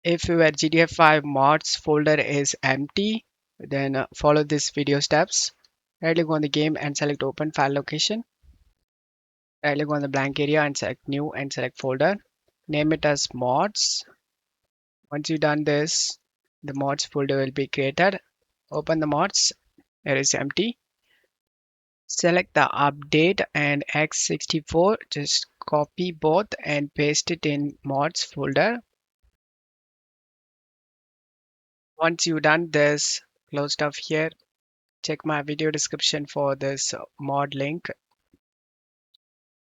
If your GDF5 mods folder is empty, then follow this video steps. Right click on the game and select open file location. Right click on the blank area and select new and select folder. Name it as mods. Once you've done this, the mods folder will be created. Open the mods. It is empty. Select the update and x64. Just copy both and paste it in mods folder. Once you've done this, close stuff here. Check my video description for this mod link.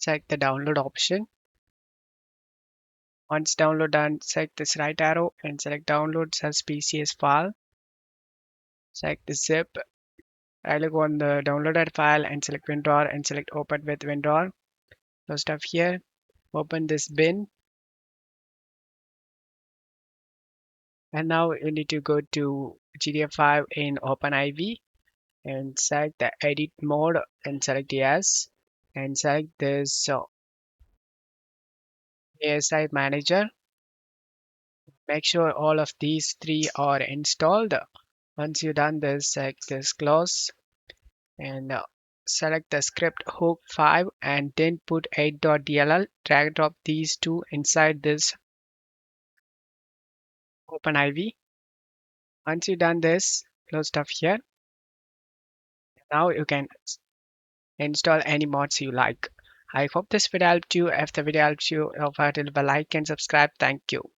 Check the download option. Once download done, select this right arrow and select downloads as PCS file. Select the zip. Right click on the downloaded file and select WinRAR and select open with WinRAR. Close stuff here. Open this bin. And now you need to go to GDF5 in OpenIV and select the edit mode and select yes and select this ASI manager. Make sure all of these three are installed. Once you've done this, select this close and select the script hook 5 and then put 8.dll. Drag and drop these two inside this OpenIV. Once you've done this, close stuff here. Now you can install any mods you like. I hope this video helped you. If the video helped you, don't forget to leave a like and subscribe. Thank you.